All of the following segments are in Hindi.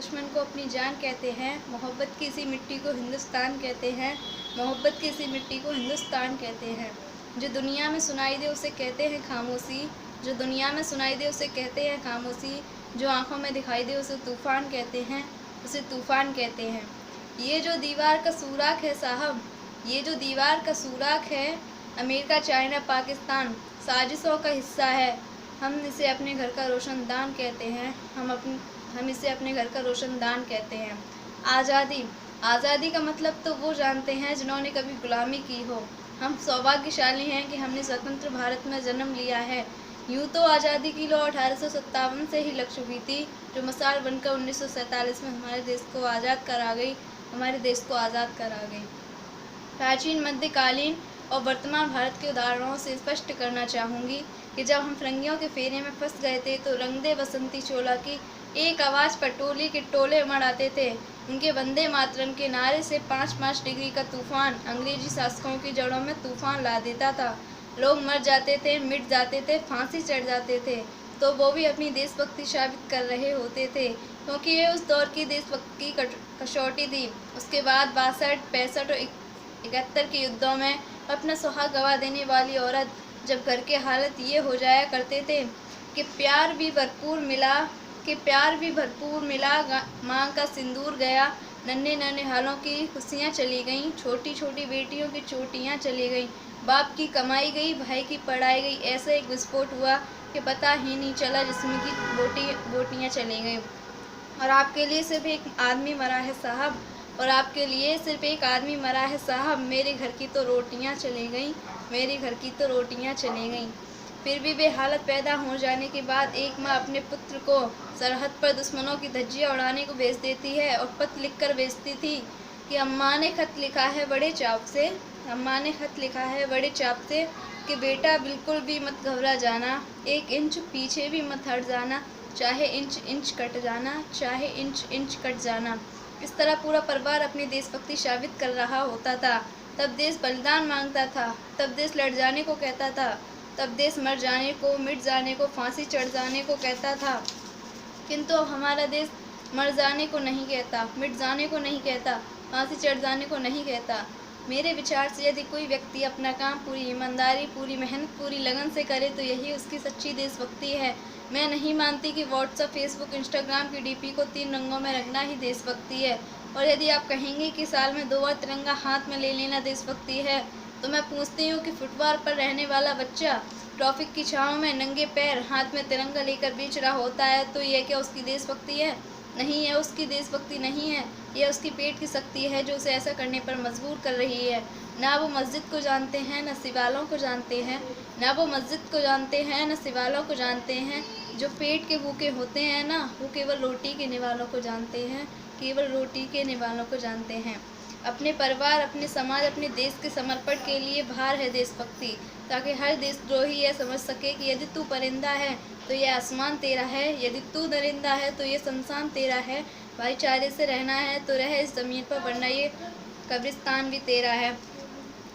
दुश्मन को अपनी जान कहते हैं। मोहब्बत की इसी मिट्टी को हिंदुस्तान कहते हैं। मोहब्बत की इसी मिट्टी को हिंदुस्तान कहते हैं। जो दुनिया में सुनाई दे उसे कहते हैं खामोशी। जो दुनिया में सुनाई दे उसे कहते हैं खामोशी। जो आँखों में दिखाई दे उसे तूफ़ान कहते हैं। उसे तूफ़ान कहते हैं। ये जो दीवार का सुराख है साहब, ये जो दीवार का सुराख है, अमेरिका, चाइना, पाकिस्तान साजिशों का हिस्सा है। हम इसे अपने घर का रोशनदान कहते हैं। हम इसे अपने घर का रोशनदान कहते हैं। आज़ादी, आज़ादी का मतलब तो वो जानते हैं जिन्होंने कभी गुलामी की हो। हम सौभाग्यशाली हैं कि हमने स्वतंत्र भारत में जन्म लिया है। यूँ तो आज़ादी की लौ 1857 से ही लग चुकी थी, जो मिसाल बनकर 1947 में हमारे देश को आज़ाद करा गई, हमारे देश को आज़ाद करा गई। प्राचीन, मध्यकालीन और वर्तमान भारत के उदाहरणों से स्पष्ट करना चाहूँगी कि जब हम फिरंगियों के फेरे में फंस गए थे तो रंग दे बसंती चोला की एक आवाज़ पर टोली के टोले उमड़ आते थे। उनके वंदे मातरम के नारे से 5-5 डिग्री का तूफान अंग्रेजी शासकों की जड़ों में तूफान ला देता था। लोग मर जाते थे, मिट जाते थे, फांसी चढ़ जाते थे, तो वो भी अपनी देशभक्ति साबित कर रहे होते थे, क्योंकि ये उस दौर की देशभक्ति की कसौटी थी। उसके बाद 62, 65 और 71 के युद्धों में अपना सुहाग गवा देने वाली औरत, जब घर के हालत ये हो जाया करते थे कि प्यार भी भरपूर मिला, मांग का सिंदूर गया, नन्हे नन्हे हालों की खुशियाँ चली गईं, छोटी छोटी बेटियों की चोटियाँ चली गईं, बाप की कमाई गई, भाई की पढ़ाई गई। ऐसा एक विस्फोट हुआ कि पता ही नहीं चला, जिसमें की बोटियाँ चली गईं। और आपके लिए सिर्फ एक आदमी मरा है साहब, और आपके लिए सिर्फ एक आदमी मरा है साहब। मेरे घर की तो रोटियां चली गईं, मेरे घर की तो रोटियां चली गईं। फिर भी वे हालत पैदा हो जाने के बाद एक माँ अपने पुत्र को सरहद पर दुश्मनों की धज्जियां उड़ाने को भेज देती है और पत्र लिखकर भेजती थी कि अम्मा ने खत लिखा है बड़े चाव से, अम्मा ने खत लिखा है बड़े चाव से कि बेटा बिल्कुल भी मत घबरा जाना, 1 इंच पीछे भी मत हट जाना, चाहे इंच इंच कट जाना, चाहे इंच इंच कट जाना। इस तरह पूरा परिवार अपनी देशभक्ति साबित कर रहा होता था। तब देश बलिदान मांगता था, तब देश लड़ जाने को कहता था, तब देश मर जाने को, मिट जाने को, फांसी चढ़ जाने को कहता था। किंतु अब हमारा देश मर जाने को नहीं कहता, मिट जाने को नहीं कहता, फांसी चढ़ जाने को नहीं कहता। मेरे विचार से यदि कोई व्यक्ति अपना काम पूरी ईमानदारी, पूरी मेहनत, पूरी लगन से करे तो यही उसकी सच्ची देशभक्ति है। मैं नहीं मानती कि व्हाट्सएप, फेसबुक, इंस्टाग्राम की डीपी को 3 रंगों में रखना ही देशभक्ति है। और यदि आप कहेंगे कि साल में 2 बार तिरंगा हाथ में ले लेना देशभक्ति है, तो मैं पूछती हूँ कि फुटपाथ पर रहने वाला बच्चा ट्रैफिक की छाँव में नंगे पैर हाथ में तिरंगा लेकर बेच रहा होता है, तो यह क्या उसकी देशभक्ति है? नहीं, है उसकी देशभक्ति नहीं है। यह उसकी पेट की शक्ति है जो उसे ऐसा करने पर मजबूर कर रही है। ना वो मस्जिद को जानते हैं, न सिवालों को जानते हैं, ना वो मस्जिद को जानते हैं, न सिवालों को जानते हैं। जो पेट के भूखे होते हैं ना, वो केवल रोटी के निवालों को जानते हैं, केवल रोटी के निवालों को जानते हैं। अपने परिवार, अपने समाज, अपने देश के समर्पण के लिए भार है देशभक्ति, ताकि हर देशद्रोही यह समझ सके कि यदि तू परिंदा है तो यह आसमान तेरा है, यदि तू दरिंदा है तो ये शमशान तेरा है, भाईचारे से रहना है तो रह इस ज़मीन पर, वरना ये कब्रिस्तान भी तेरा है।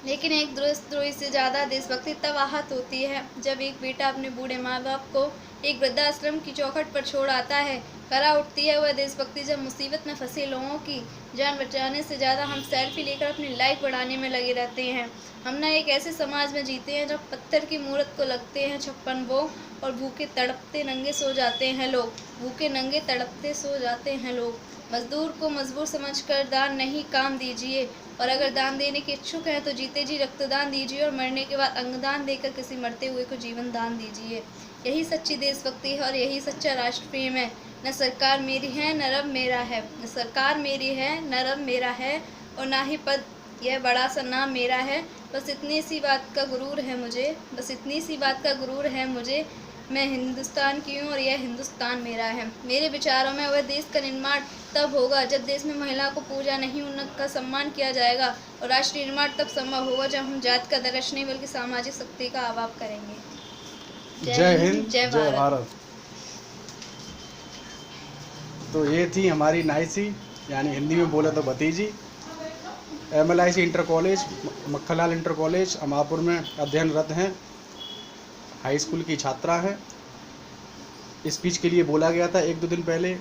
लेकिन एक देशद्रोही से ज़्यादा देशभक्ति तब आहत होती है जब एक बेटा अपने बूढ़े माँ बाप को एक वृद्धाश्रम की चौखट पर छोड़ आता है। करा उठती है वह देशभक्ति जब मुसीबत में फंसे लोगों की जान बचाने से ज़्यादा हम सेल्फी लेकर अपनी लाइफ बढ़ाने में लगे रहते हैं। हम ना एक ऐसे समाज में जीते हैं जब पत्थर की मूरत को लगते हैं 56 वो, और भूखे तड़पते नंगे सो जाते हैं लोग, भूखे नंगे तड़पते सो जाते हैं लोग। मजदूर को मजबूर समझकर दान नहीं काम दीजिए, और अगर दान देने के इच्छुक हैं तो जीते जी रक्तदान दीजिए, और मरने के बाद अंगदान देकर किसी मरते हुए को जीवन दान दीजिए। यही सच्ची देशभक्ति है और यही सच्चा राष्ट्र प्रेम है। न सरकार मेरी है, न रब मेरा है, न सरकार मेरी है, न रब मेरा है, और ना ही पद यह बड़ा सा नाम मेरा है। बस इतनी सी बात का गुरूर है मुझे, बस इतनी सी बात का गुरूर है मुझे, मैं हिंदुस्तान की हूँ और यह हिंदुस्तान मेरा है। मेरे विचारों में वह देश का निर्माण तब होगा जब देश में महिला को पूजा नहीं, उनका सम्मान किया जाएगा, और राष्ट्र निर्माण तब संभव होगा जब हम जात का दर्श नहीं बल्कि सामाजिक शक्ति का आह्वान करेंगे। जय हिंद, जय भारत। तो ये थी हमारी नाइसी, यानी हिंदी में बोले तो भतीजी, MLIC inter college, Makhanlal inter college Amapur में अध्ययनरत हैं, हाई स्कूल की छात्रा हैं। स्पीच के लिए बोला गया था 1-2 दिन पहले,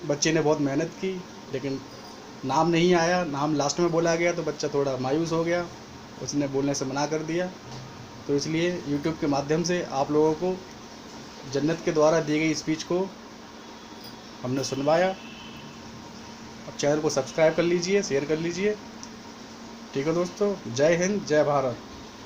बच्चे ने बहुत मेहनत की, लेकिन नाम नहीं आया। नाम लास्ट में बोला गया तो बच्चा थोड़ा मायूस हो गया, उसने बोलने से मना कर दिया। तो इसलिए यूट्यूब के माध्यम से आप लोगों को जन्नत के द्वारा दी गई स्पीच को हमने सुनवाया। अब चैनल को सब्सक्राइब कर लीजिए, शेयर कर लीजिए। ठीक है दोस्तों, जय हिंद, जय भारत।